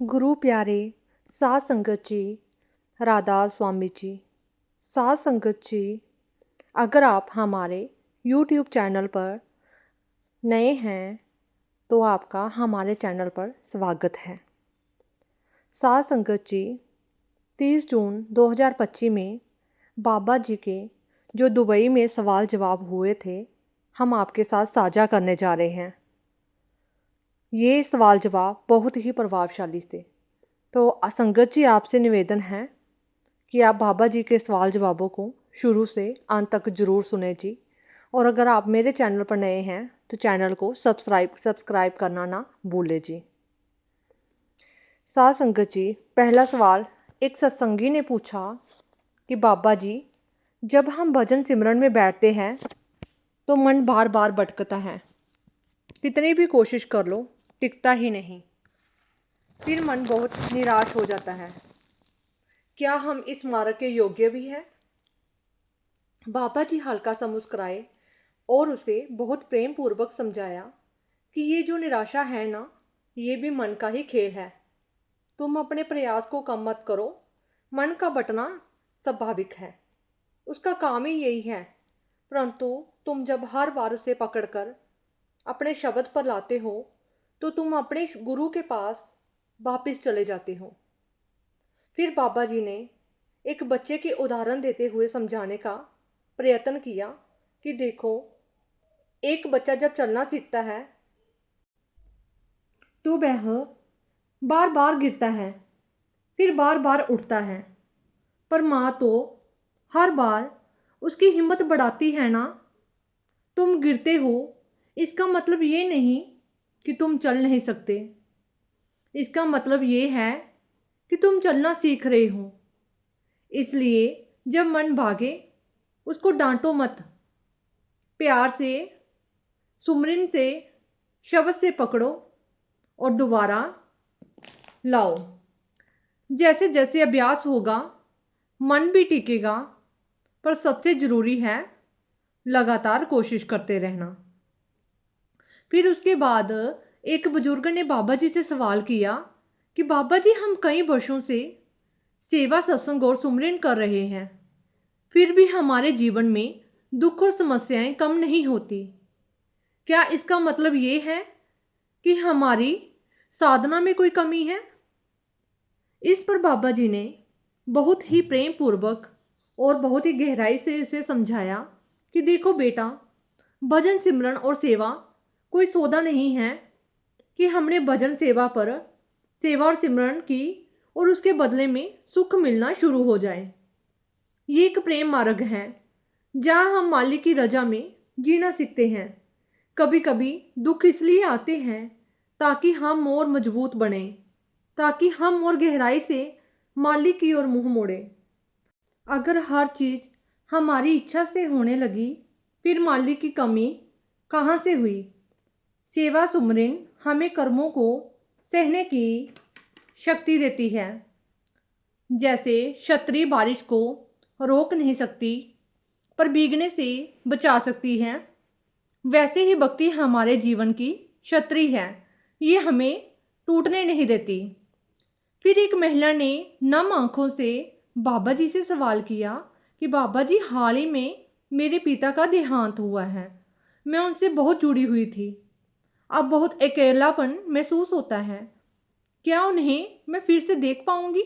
गुरु प्यारे साध संगत जी, राधा स्वामी जी, साध संगत जी, अगर आप हमारे YouTube चैनल पर नए हैं तो आपका हमारे चैनल पर स्वागत है। साध संगत जी, 30 जून 2025 में बाबा जी के जो दुबई में सवाल जवाब हुए थे, हम आपके साथ साझा करने जा रहे हैं। ये सवाल जवाब बहुत ही प्रभावशाली थे। तो संगत जी, आपसे निवेदन है कि आप बाबा जी के सवाल जवाबों को शुरू से अंत तक ज़रूर सुने जी। और अगर आप मेरे चैनल पर नए हैं तो चैनल को सब्सक्राइब करना ना भूलें जी। साध संगत जी, पहला सवाल एक सत्संगी ने पूछा कि बाबा जी, जब हम भजन सिमरन में बैठते हैं तो मन बार बार भटकता है, कितनी भी कोशिश कर लो टिकता ही नहीं, फिर मन बहुत निराश हो जाता है। क्या हम इस मार्ग के योग्य भी हैं? बाबा जी हल्का सा मुस्कुराए और उसे बहुत प्रेम पूर्वक समझाया कि ये जो निराशा है ना, ये भी मन का ही खेल है। तुम अपने प्रयास को कम मत करो। मन का बटना स्वाभाविक है, उसका काम ही यही है। परंतु तुम जब हर बार उसे पकड़कर अपने शब्द पर लाते हो तो तुम अपने गुरु के पास वापस चले जाते हो। फिर बाबा जी ने एक बच्चे के उदाहरण देते हुए समझाने का प्रयत्न किया कि देखो, एक बच्चा जब चलना सीखता है तो वह बार बार गिरता है, फिर बार बार उठता है, पर माँ तो हर बार उसकी हिम्मत बढ़ाती है ना। तुम गिरते हो, इसका मतलब ये नहीं कि तुम चल नहीं सकते, इसका मतलब ये है कि तुम चलना सीख रहे हो। इसलिए जब मन भागे उसको डांटो मत, प्यार से, सुमरन से, शब्द से पकड़ो और दोबारा लाओ। जैसे जैसे अभ्यास होगा मन भी टिकेगा, पर सबसे ज़रूरी है लगातार कोशिश करते रहना। फिर उसके बाद एक बुजुर्ग ने बाबा जी से सवाल किया कि बाबा जी, हम कई वर्षों से सेवा, सत्संग और सुमरन कर रहे हैं, फिर भी हमारे जीवन में दुख और समस्याएं कम नहीं होती। क्या इसका मतलब ये है कि हमारी साधना में कोई कमी है? इस पर बाबा जी ने बहुत ही प्रेम पूर्वक और बहुत ही गहराई से इसे समझाया कि देखो बेटा, भजन सिमरन और सेवा कोई सौदा नहीं है कि हमने भजन सेवा और सिमरन की और उसके बदले में सुख मिलना शुरू हो जाए। ये एक प्रेम मार्ग है जहाँ हम मालिक की रजा में जीना सीखते हैं। कभी कभी दुख इसलिए आते हैं ताकि हम और मजबूत बने, ताकि हम और गहराई से मालिक की ओर मुंह मोड़े। अगर हर चीज़ हमारी इच्छा से होने लगी, फिर मालिक की कमी कहाँ से हुई? सेवा सुमरन हमें कर्मों को सहने की शक्ति देती है। जैसे छतरी बारिश को रोक नहीं सकती पर भीगने से बचा सकती है, वैसे ही भक्ति हमारे जीवन की छतरी है, ये हमें टूटने नहीं देती। फिर एक महिला ने नम आंखों से बाबा जी से सवाल किया कि बाबा जी, हाल ही में मेरे पिता का देहांत हुआ है, मैं उनसे बहुत जुड़ी हुई थी, अब बहुत अकेलापन महसूस होता है, क्या उन्हें मैं फिर से देख पाऊंगी?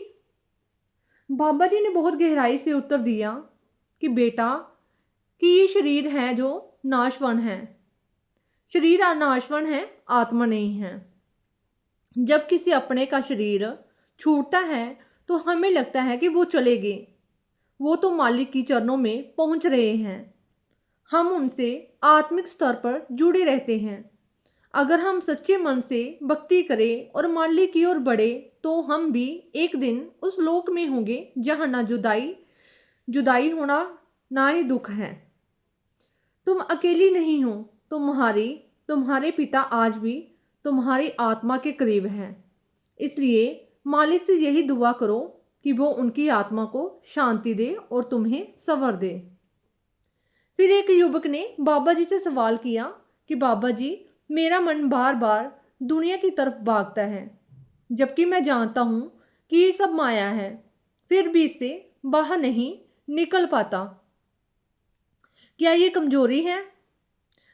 बाबा जी ने बहुत गहराई से उत्तर दिया कि बेटा, कि ये शरीर है जो नाशवान है, शरीर नाशवान है, आत्मा नहीं है। जब किसी अपने का शरीर छूटता है तो हमें लगता है कि वो चले गए, वो तो मालिक की चरणों में पहुंच रहे हैं। हम उनसे आत्मिक स्तर पर जुड़े रहते हैं। अगर हम सच्चे मन से भक्ति करें और मालिक की ओर बढ़े तो हम भी एक दिन उस लोक में होंगे जहाँ ना जुदाई होना, ना ही दुख है। तुम अकेली नहीं हो, तुम्हारे पिता आज भी तुम्हारी आत्मा के करीब हैं। इसलिए मालिक से यही दुआ करो कि वो उनकी आत्मा को शांति दे और तुम्हें संवर दे। फिर एक युवक ने बाबा जी से सवाल किया कि बाबा जी, मेरा मन बार बार दुनिया की तरफ भागता है, जबकि मैं जानता हूँ कि ये सब माया है, फिर भी इससे बाहर नहीं निकल पाता। क्या ये कमजोरी है?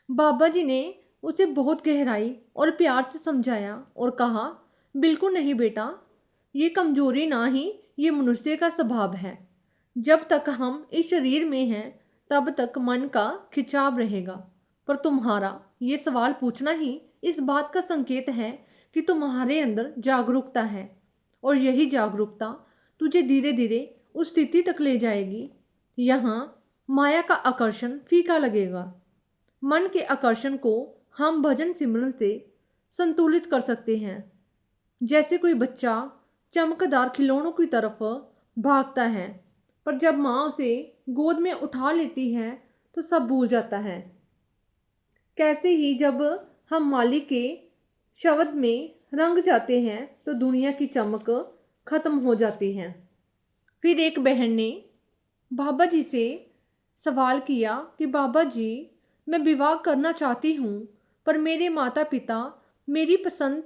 बाबा जी ने उसे बहुत गहराई और प्यार से समझाया और कहा, बिल्कुल नहीं बेटा, ये कमजोरी ना ही, ये मनुष्य का स्वभाव है। जब तक हम इस शरीर में हैं तब तक मन का खिंचाव रहेगा, पर तुम्हारा ये सवाल पूछना ही इस बात का संकेत है कि तुम्हारे अंदर जागरूकता है, और यही जागरूकता तुझे धीरे धीरे उस स्थिति तक ले जाएगी यहाँ माया का आकर्षण फीका लगेगा। मन के आकर्षण को हम भजन सिमरन से संतुलित कर सकते हैं। जैसे कोई बच्चा चमकदार खिलौनों की तरफ भागता है, पर जब माँ उसे गोद में उठा लेती है तो सब भूल जाता है। कैसे ही जब हम मालिक के शब्द में रंग जाते हैं तो दुनिया की चमक खत्म हो जाती है। फिर एक बहन ने बाबा जी से सवाल किया कि बाबा जी, मैं विवाह करना चाहती हूँ, पर मेरे माता पिता मेरी पसंद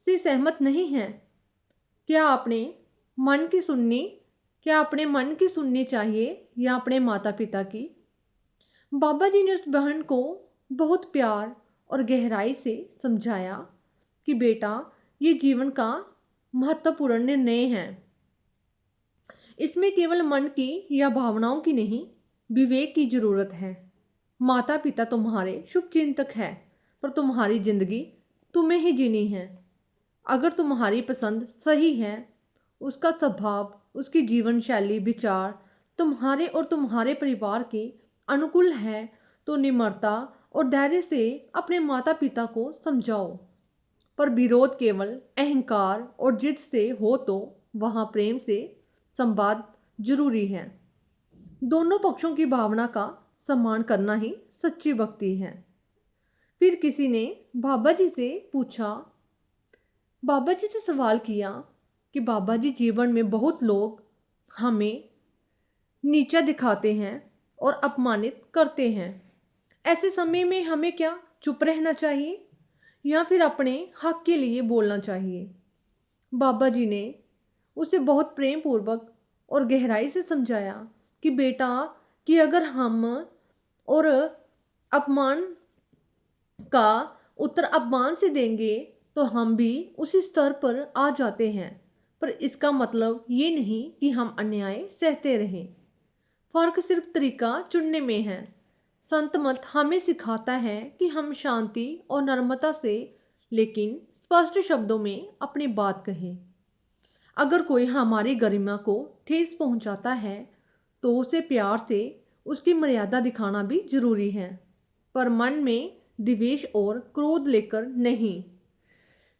से सहमत नहीं हैं। क्या अपने मन की सुननी क्या अपने मन की सुननी चाहिए या अपने माता पिता की? बाबा जी ने उस बहन को बहुत प्यार और गहराई से समझाया कि बेटा, ये जीवन का महत्वपूर्ण निर्णय है। इसमें केवल मन की या भावनाओं की नहीं, विवेक की जरूरत है। माता पिता तुम्हारे शुभचिंतक है, पर तुम्हारी जिंदगी तुम्हें ही जीनी है। अगर तुम्हारी पसंद सही है, उसका स्वभाव, उसकी जीवन शैली, विचार तुम्हारे और तुम्हारे परिवार के अनुकूल है, तो निम्रता और धैर्य से अपने माता पिता को समझाओ। पर विरोध केवल अहंकार और जिद से हो तो वहाँ प्रेम से संवाद जरूरी है। दोनों पक्षों की भावना का सम्मान करना ही सच्ची भक्ति है। फिर किसी ने बाबा जी से पूछा, बाबा जी से सवाल किया कि बाबा जी, जीवन में बहुत लोग हमें नीचा दिखाते हैं और अपमानित करते हैं। ऐसे समय में हमें क्या चुप रहना चाहिए या फिर अपने हक के लिए बोलना चाहिए? बाबा जी ने उसे बहुत प्रेम पूर्वक और गहराई से समझाया कि बेटा, कि अगर हम और अपमान का उत्तर अपमान से देंगे तो हम भी उसी स्तर पर आ जाते हैं, पर इसका मतलब ये नहीं कि हम अन्याय सहते रहें। फर्क सिर्फ तरीका चुनने में है। संत मत हमें सिखाता है कि हम शांति और नम्रता से लेकिन स्पष्ट शब्दों में अपनी बात कहें। अगर कोई हमारी गरिमा को ठेस पहुंचाता है तो उसे प्यार से उसकी मर्यादा दिखाना भी जरूरी है, पर मन में द्वेष और क्रोध लेकर नहीं।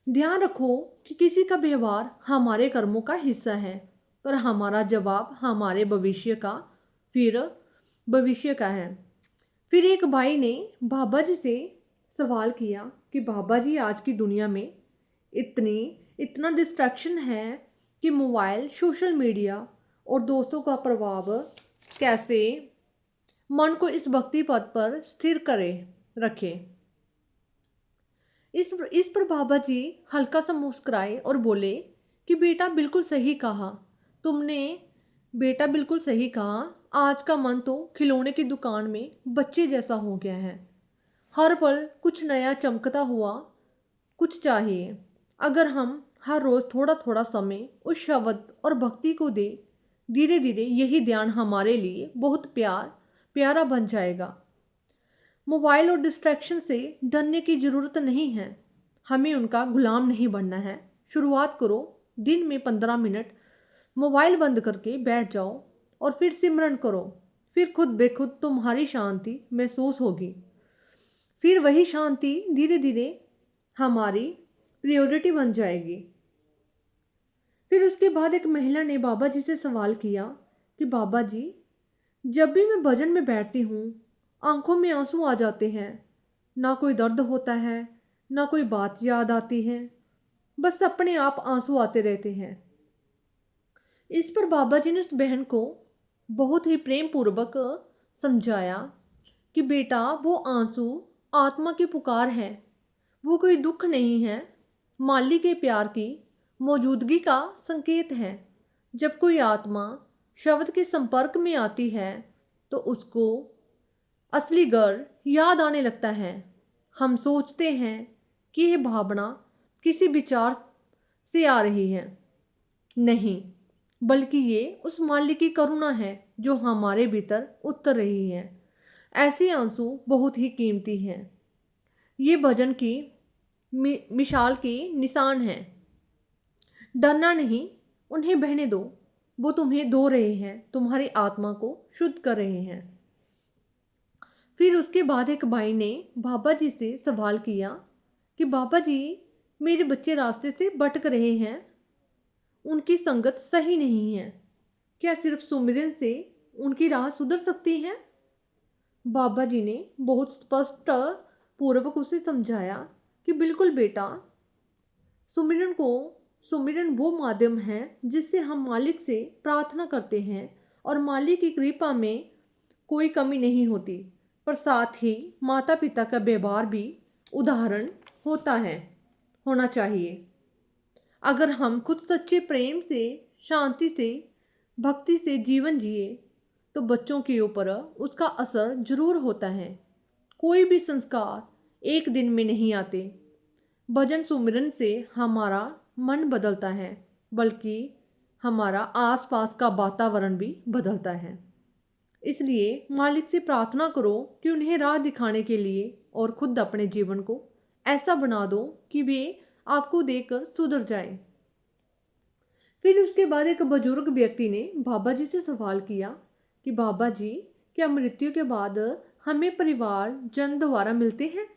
ध्यान रखो कि किसी का व्यवहार हमारे कर्मों का हिस्सा है, पर हमारा जवाब हमारे भविष्य का है। फिर एक भाई ने बाबा जी से सवाल किया कि बाबा जी, आज की दुनिया में इतना डिस्ट्रैक्शन है कि मोबाइल, सोशल मीडिया और दोस्तों का प्रभाव कैसे मन को इस भक्ति पथ पर स्थिर रखे। इस पर बाबा जी हल्का सा मुस्कुराए और बोले कि बेटा, बिल्कुल सही कहा तुमने, बेटा बिल्कुल सही कहा। आज का मन तो खिलौने की दुकान में बच्चे जैसा हो गया है। हर पल कुछ नया चमकता हुआ कुछ चाहिए। अगर हम हर रोज़ थोड़ा थोड़ा समय उस शब्द और भक्ति को दे, धीरे धीरे यही ध्यान हमारे लिए बहुत प्यारा बन जाएगा। मोबाइल और डिस्ट्रैक्शन से डरने की ज़रूरत नहीं है, हमें उनका गुलाम नहीं बनना है। शुरुआत करो, दिन में 15 मिनट मोबाइल बंद करके बैठ जाओ और फिर सिमरन करो। फिर खुद बेखुद तुम्हारी शांति महसूस होगी। फिर वही शांति धीरे धीरे हमारी प्रायोरिटी बन जाएगी। फिर उसके बाद एक महिला ने बाबा जी से सवाल किया कि बाबा जी, जब भी मैं भजन में बैठती हूँ आंखों में आंसू आ जाते हैं। ना कोई दर्द होता है, ना कोई बात याद आती है, बस अपने आप आंसू आते रहते हैं। इस पर बाबा जी ने उस बहन को बहुत ही प्रेम पूर्वक समझाया कि बेटा, वो आंसू आत्मा की पुकार है, वो कोई दुख नहीं है। माली के प्यार की मौजूदगी का संकेत है। जब कोई आत्मा शब्द के संपर्क में आती है तो उसको असली घर याद आने लगता है। हम सोचते हैं कि यह भावना किसी विचार से आ रही है, नहीं, बल्कि ये उस मालिक की करुणा है जो हमारे भीतर उतर रही है। ऐसे आंसू बहुत ही कीमती हैं। ये भजन की मिसाल के निशान हैं। डरना नहीं, उन्हें बहने दो। वो तुम्हें धो रहे हैं, तुम्हारी आत्मा को शुद्ध कर रहे हैं। फिर उसके बाद एक भाई ने बाबा जी से सवाल किया कि बाबा जी, मेरे बच्चे रास्ते से भटक रहे हैं, उनकी संगत सही नहीं है, क्या सिर्फ सुमिरन से उनकी राह सुधर सकती है? बाबा जी ने बहुत स्पष्ट पूर्वक उसे समझाया कि बिल्कुल बेटा, सुमिरन वो माध्यम है जिससे हम मालिक से प्रार्थना करते हैं और मालिक की कृपा में कोई कमी नहीं होती, पर साथ ही माता पिता का व्यवहार भी उदाहरण होना चाहिए। अगर हम खुद सच्चे प्रेम से, शांति से, भक्ति से जीवन जिए तो बच्चों के ऊपर उसका असर जरूर होता है। कोई भी संस्कार एक दिन में नहीं आते। भजन सुमिरन से हमारा मन बदलता है, बल्कि हमारा आसपास का वातावरण भी बदलता है। इसलिए मालिक से प्रार्थना करो कि उन्हें राह दिखाने के लिए और खुद अपने जीवन को ऐसा बना दो कि वे आपको देखकर सुधर जाए। फिर उसके बाद एक बुजुर्ग व्यक्ति ने बाबा जी से सवाल किया कि बाबा जी, क्या मृत्यु के बाद हमें परिवारजन दोबारा मिलते हैं?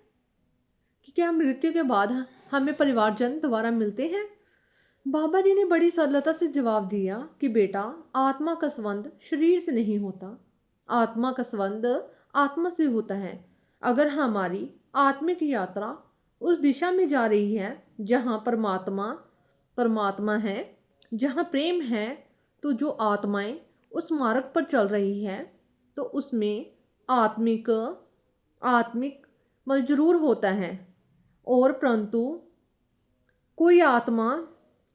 कि क्या मृत्यु के बाद हमें परिवारजन दोबारा मिलते हैं? बाबा जी ने बड़ी सरलता से जवाब दिया कि बेटा, आत्मा का संबंध शरीर से नहीं होता, आत्मा का संबंध आत्मा से होता है। अगर हमारी आत्मिक यात्रा उस दिशा में जा रही है जहाँ परमात्मा है, जहाँ प्रेम है, तो जो आत्माएं उस मार्ग पर चल रही है तो उसमें आत्मिक बल जरूर होता है। और परंतु कोई आत्मा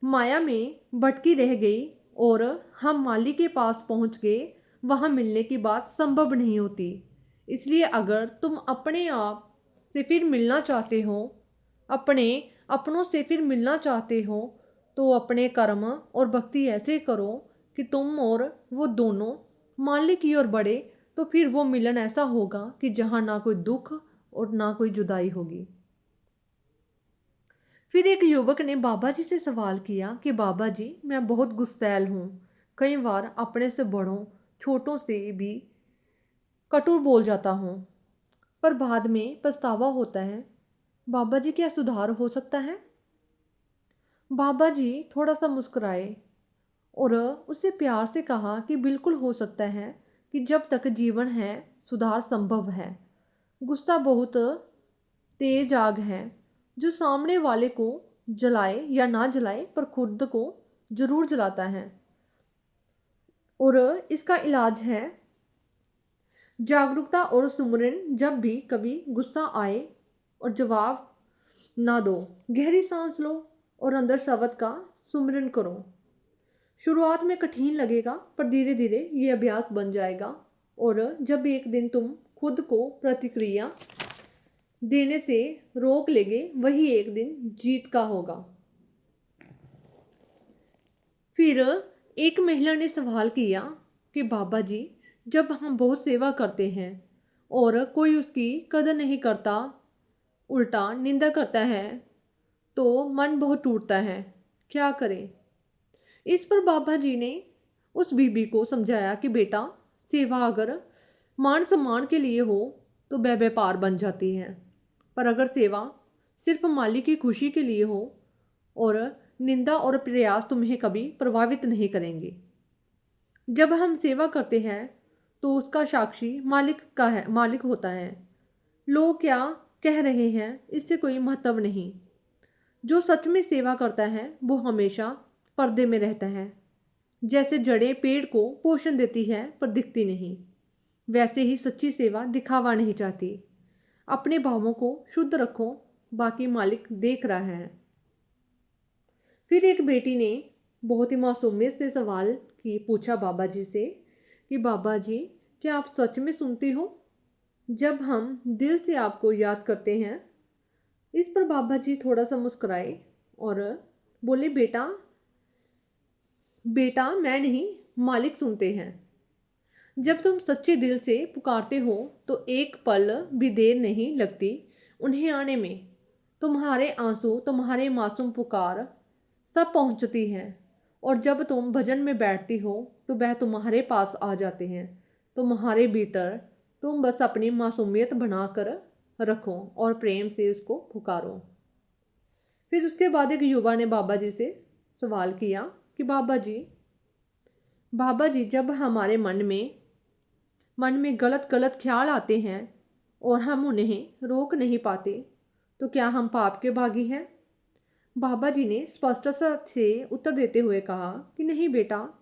माया में भटकी रह गई और हम मालिक के पास पहुंच गए, वहां मिलने की बात संभव नहीं होती। इसलिए अगर तुम अपने आप से फिर मिलना चाहते हो, अपने अपनों से फिर मिलना चाहते हो, तो अपने कर्म और भक्ति ऐसे करो कि तुम और वो दोनों मालिक की ओर बढ़े। तो फिर वो मिलन ऐसा होगा कि जहाँ ना कोई दुख और ना कोई जुदाई होगी। फिर एक युवक ने बाबा जी से सवाल किया कि बाबा जी, मैं बहुत गुस्सैल हूँ, कई बार अपने से बड़ों छोटों से भी कटु बोल जाता हूँ, पर बाद में पछतावा होता है। बाबा जी, क्या सुधार हो सकता है? बाबा जी थोड़ा सा मुस्कुराए और उसे प्यार से कहा कि बिल्कुल हो सकता है कि जब तक जीवन है सुधार संभव है। गुस्सा बहुत तेज आग है जो सामने वाले को जलाए या ना जलाए पर खुद को जरूर जलाता है। और इसका इलाज है जागरूकता और सुमरन। जब भी कभी गुस्सा आए और जवाब ना दो, गहरी सांस लो और अंदर शब्द का सुमरन करो। शुरुआत में कठिन लगेगा, पर धीरे धीरे ये अभ्यास बन जाएगा और जब एक दिन तुम खुद को प्रतिक्रिया देने से रोक लेंगे, वही एक दिन जीत का होगा। फिर एक महिला ने सवाल किया कि बाबा जी, जब हम बहुत सेवा करते हैं और कोई उसकी कदर नहीं करता, उल्टा निंदा करता है, तो मन बहुत टूटता है, क्या करें? इस पर बाबा जी ने उस बीबी को समझाया कि बेटा, सेवा अगर मान सम्मान के लिए हो तो वह व्यापार बन जाती है, पर अगर सेवा सिर्फ मालिक की खुशी के लिए हो और निंदा और प्रयास तुम्हें कभी प्रभावित नहीं करेंगे। जब हम सेवा करते हैं तो उसका साक्षी मालिक होता है। लोग क्या कह रहे हैं इससे कोई महत्व नहीं। जो सच में सेवा करता है वो हमेशा पर्दे में रहता है। जैसे जड़ें पेड़ को पोषण देती है पर दिखती नहीं, वैसे ही सच्ची सेवा दिखावा नहीं चाहती। अपने भावों को शुद्ध रखो, बाकी मालिक देख रहा है। फिर एक बेटी ने बहुत ही मासूमियत से सवाल की पूछा बाबा जी से कि बाबा जी, क्या आप सच में सुनते हो जब हम दिल से आपको याद करते हैं? इस पर बाबा जी थोड़ा सा मुस्कुराए और बोले, बेटा बेटा मैं नहीं, मालिक सुनते हैं। जब तुम सच्चे दिल से पुकारते हो तो एक पल भी देर नहीं लगती उन्हें आने में। तुम्हारे आंसू, तुम्हारे मासूम पुकार सब पहुंचती हैं। और जब तुम भजन में बैठती हो तो वह तुम्हारे पास आ जाते हैं। तुम्हारे भीतर तुम बस अपनी मासूमियत बनाकर रखो और प्रेम से उसको पुकारो। फिर उसके बाद एक युवा ने बाबा जी से सवाल किया कि बाबा जी, जब हमारे मन में गलत गलत ख्याल आते हैं और हम उन्हें रोक नहीं पाते तो क्या हम पाप के भागी हैं? बाबा जी ने स्पष्टता से उत्तर देते हुए कहा कि नहीं बेटा,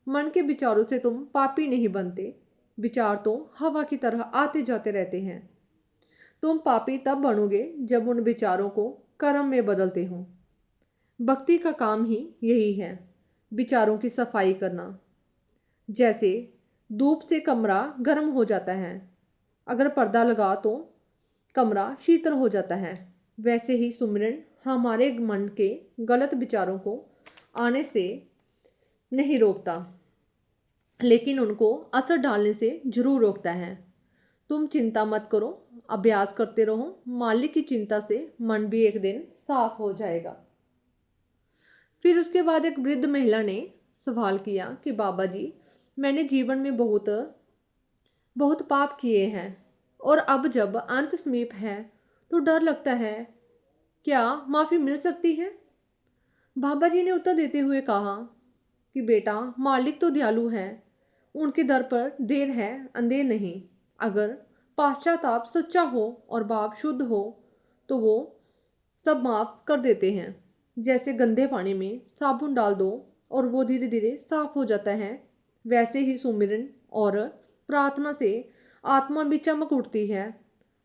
मन के विचारों से तुम पापी नहीं बनते। विचार तो हवा की तरह आते जाते रहते हैं। तुम पापी तब बनोगे जब उन विचारों को कर्म में बदलते हो। भक्ति का काम ही यही है, विचारों की सफाई करना। जैसे धूप से कमरा गर्म हो जाता है, अगर पर्दा लगा तो कमरा शीतल हो जाता है, वैसे ही सुमिरन हमारे मन के गलत विचारों को आने से नहीं रोकता, लेकिन उनको असर डालने से जरूर रोकता है। तुम चिंता मत करो, अभ्यास करते रहो, मालिक की चिंता से मन भी एक दिन साफ हो जाएगा। फिर उसके बाद एक वृद्ध महिला ने सवाल किया कि बाबा जी, मैंने जीवन में बहुत बहुत पाप किए हैं और अब जब अंत समीप है तो डर लगता है, क्या माफ़ी मिल सकती है? बाबा जी ने उत्तर देते हुए कहा कि बेटा, मालिक तो दयालु है, उनके दर पर देर है अंधेर नहीं। अगर पाश्चाताप सच्चा हो और पाप शुद्ध हो तो वो सब माफ़ कर देते हैं। जैसे गंदे पानी में साबुन डाल दो और वो धीरे धीरे साफ हो जाता है, वैसे ही सुमिरन और प्रार्थना से आत्मा भी चमक उठती है।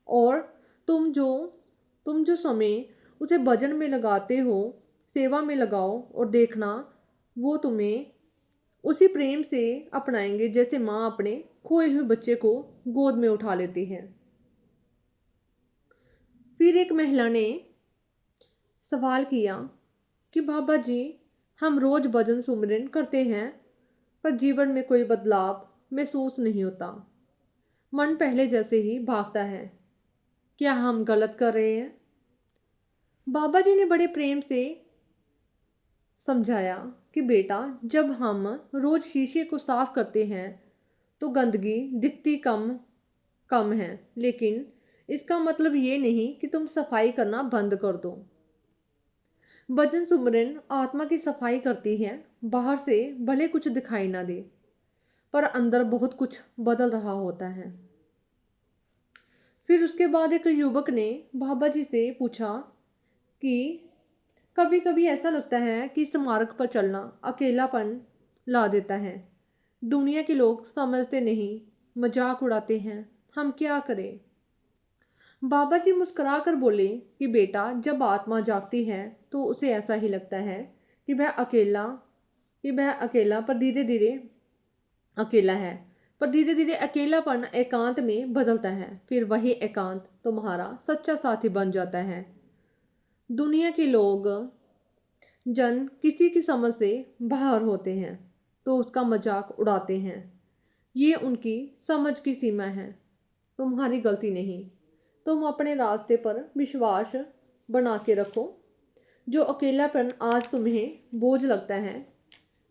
और तुम जो तुम जो समय उसे भजन में लगाते हो, सेवा में लगाओ और देखना, वो तुम्हें उसी प्रेम से अपनाएंगे जैसे माँ अपने खोए हुए बच्चे को गोद में उठा लेती है। फिर एक महिला ने सवाल किया कि बाबा जी, हम रोज़ भजन सुमिरन करते हैं पर जीवन में कोई बदलाव महसूस नहीं होता। मन पहले जैसे ही भागता है, क्या हम गलत कर रहे हैं? बाबा जी ने बड़े प्रेम से समझाया कि बेटा, जब हम रोज़ शीशे को साफ करते हैं तो गंदगी दिखती कम कम है, लेकिन इसका मतलब ये नहीं कि तुम सफाई करना बंद कर दो। भजन सुमरन आत्मा की सफाई करती है। बाहर से भले कुछ दिखाई ना दे, पर अंदर बहुत कुछ बदल रहा होता है। फिर उसके बाद एक युवक ने बाबा जी से पूछा कि कभी कभी ऐसा लगता है कि इस मार्ग पर चलना अकेलापन ला देता है। दुनिया के लोग समझते नहीं, मजाक उड़ाते हैं, हम क्या करें? बाबा जी मुस्कुरा कर बोले कि बेटा, जब आत्मा जागती है तो उसे ऐसा ही लगता है कि वह अकेला पर धीरे धीरे अकेला है, पर धीरे धीरे अकेलापन एकांत में बदलता है। फिर वही एकांत तुम्हारा सच्चा साथी बन जाता है। दुनिया के लोग जन किसी की समझ से बाहर होते हैं तो उसका मजाक उड़ाते हैं। ये उनकी समझ की सीमा है, तुम्हारी गलती नहीं। तुम अपने रास्ते पर विश्वास बना के रखो। जो अकेलापन आज तुम्हें बोझ लगता है,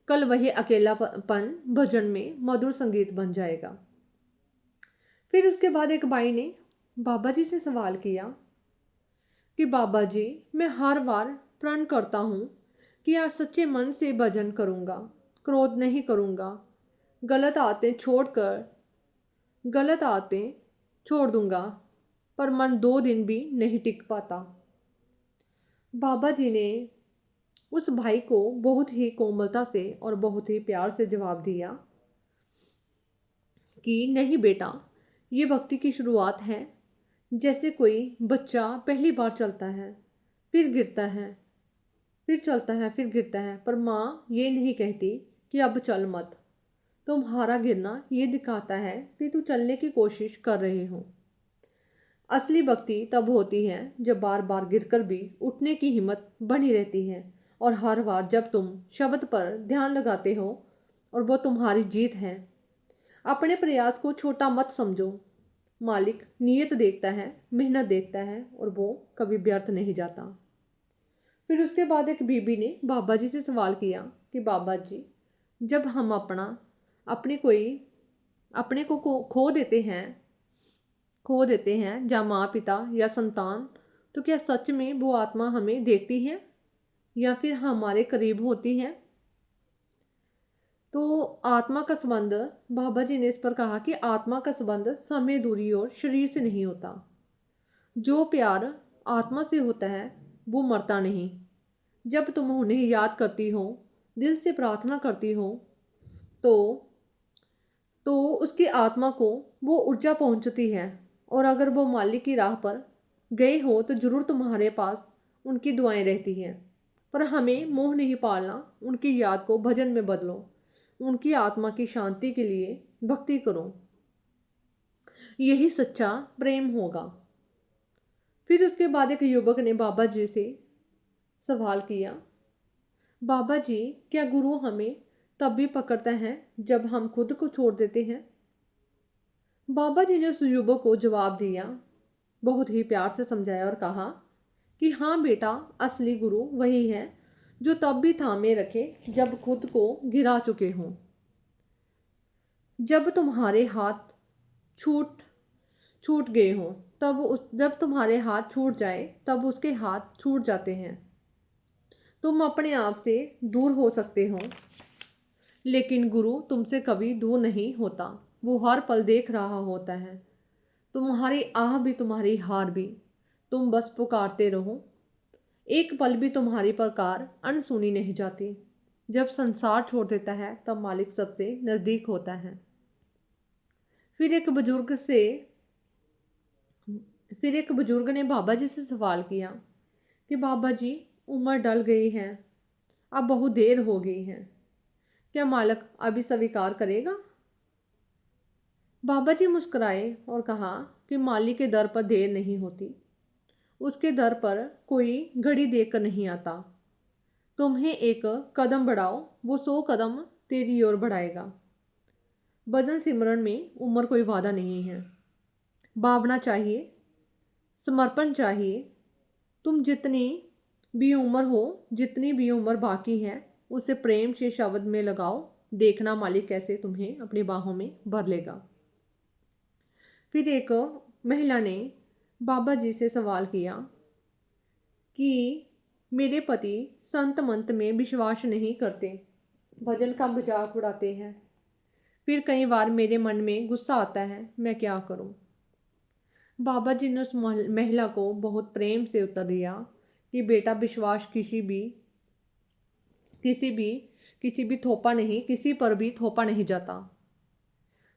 कल वही अकेलापन भजन में मधुर संगीत बन जाएगा। फिर उसके बाद एक बाई ने बाबा जी से सवाल किया कि बाबा जी, मैं हर बार प्रण करता हूँ कि आज सच्चे मन से भजन करूँगा, क्रोध नहीं करूँगा, गलत आते छोड़ दूँगा, पर मन 2 दिन भी नहीं टिक पाता। बाबा जी ने उस भाई को बहुत ही कोमलता से और बहुत ही प्यार से जवाब दिया कि नहीं बेटा, ये भक्ति की शुरुआत है। जैसे कोई बच्चा पहली बार चलता है, फिर गिरता है, फिर चलता है, फिर गिरता है, पर माँ ये नहीं कहती कि अब चल मत। तुम्हारा गिरना ये दिखाता है कि तू चलने की कोशिश कर रहे हो। असली भक्ति तब होती है जब बार बार गिरकर भी उठने की हिम्मत बनी रहती है, और हर बार जब तुम शब्द पर ध्यान लगाते हो और वो तुम्हारी जीत है। अपने प्रयास को छोटा मत समझो। मालिक नीयत देखता है, मेहनत देखता है, और वो कभी व्यर्थ नहीं जाता। फिर उसके बाद एक बीबी ने बाबा जी से सवाल किया कि बाबा जी, जब हम अपने कोई अपने को खो देते हैं या माँ पिता या संतान, तो क्या सच में वो आत्मा हमें देखती है या फिर हमारे करीब होती है? तो आत्मा का संबंध, बाबा जी ने इस पर कहा कि आत्मा का संबंध समय, दूरी और शरीर से नहीं होता। जो प्यार आत्मा से होता है वो मरता नहीं। जब तुम उन्हें याद करती हो, दिल से प्रार्थना करती हो, तो उसकी आत्मा को वो ऊर्जा पहुंचती है। और अगर वो मालिक की राह पर गए हो तो ज़रूर तुम्हारे पास उनकी दुआएं रहती हैं। पर हमें मोह नहीं पालना, उनकी याद को भजन में बदलो, उनकी आत्मा की शांति के लिए भक्ति करो। यही सच्चा प्रेम होगा। फिर उसके बाद एक युवक ने बाबा जी से सवाल किया, बाबा जी, क्या गुरु हमें तब भी पकड़ता है जब हम खुद को छोड़ देते हैं? बाबा जी ने उस युवक को जवाब दिया, बहुत ही प्यार से समझाया और कहा कि हाँ बेटा, असली गुरु वही है जो तब भी थामे रखे जब खुद को गिरा चुके हों। जब तुम्हारे हाथ छूट छूट गए हों, जब तुम्हारे हाथ छूट जाए तब उसके हाथ छूट जाते हैं। तुम अपने आप से दूर हो सकते हो, लेकिन गुरु तुमसे कभी दूर नहीं होता। वो हर पल देख रहा होता है, तुम्हारी आह भी, तुम्हारी हार भी। तुम बस पुकारते रहो, एक पल भी तुम्हारी पुकार अनसुनी नहीं जाती। जब संसार छोड़ देता है तब मालिक सबसे नज़दीक होता है। फिर एक बुजुर्ग से फिर एक बुजुर्ग ने बाबा जी से सवाल किया कि बाबा जी, उम्र ढल गई है, अब बहुत देर हो गई है, क्या मालिक अभी स्वीकार करेगा? बाबा जी मुस्कुराए और कहा कि मालिक के दर पर देर नहीं होती। उसके दर पर कोई घड़ी देखकर नहीं आता। तुम्हें एक कदम बढ़ाओ, वो 100 कदम तेरी ओर बढ़ाएगा। भजन सिमरन में उम्र कोई वादा नहीं है। भावना चाहिए, समर्पण चाहिए। तुम जितनी भी उम्र हो, जितनी भी उम्र बाकी है, उसे प्रेम से शब्द में लगाओ। देखना मालिक कैसे तुम्हें अपनी बाहों में भर लेगा। फिर एक महिला ने बाबा जी से सवाल किया कि मेरे पति संत मंत में विश्वास नहीं करते, भजन का मजाक उड़ाते हैं। फिर कई बार मेरे मन में गुस्सा आता है, मैं क्या करूं? बाबा जी ने उस महिला को बहुत प्रेम से उत्तर दिया कि बेटा, विश्वास किसी भी थोपा नहीं, किसी पर भी थोपा नहीं जाता।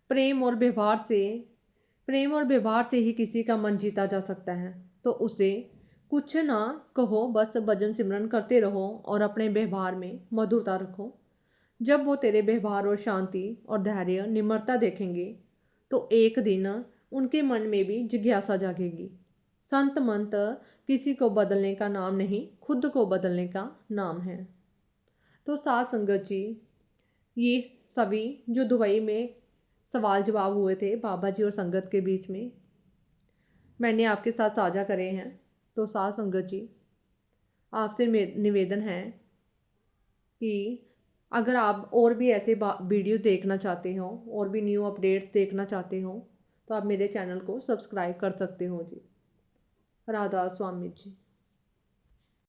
प्रेम और व्यवहार से ही किसी का मन जीता जा सकता है। तो उसे कुछ ना कहो, बस भजन सिमरन करते रहो और अपने व्यवहार में मधुरता रखो। जब वो तेरे व्यवहार और शांति और धैर्य, निम्रता देखेंगे तो एक दिन उनके मन में भी जिज्ञासा जागेगी। संत मंत किसी को बदलने का नाम नहीं, खुद को बदलने का नाम है। तो साथ संगत जी, ये सभी जो दुबई में सवाल जवाब हुए थे बाबा जी और संगत के बीच में, मैंने आपके साथ साझा करे हैं। तो साथ संगत जी, आपसे निवेदन है कि अगर आप और भी ऐसे वीडियो देखना चाहते हो और भी न्यू अपडेट्स देखना चाहते हो तो आप मेरे चैनल को सब्सक्राइब कर सकते हो जी। राधा स्वामी जी।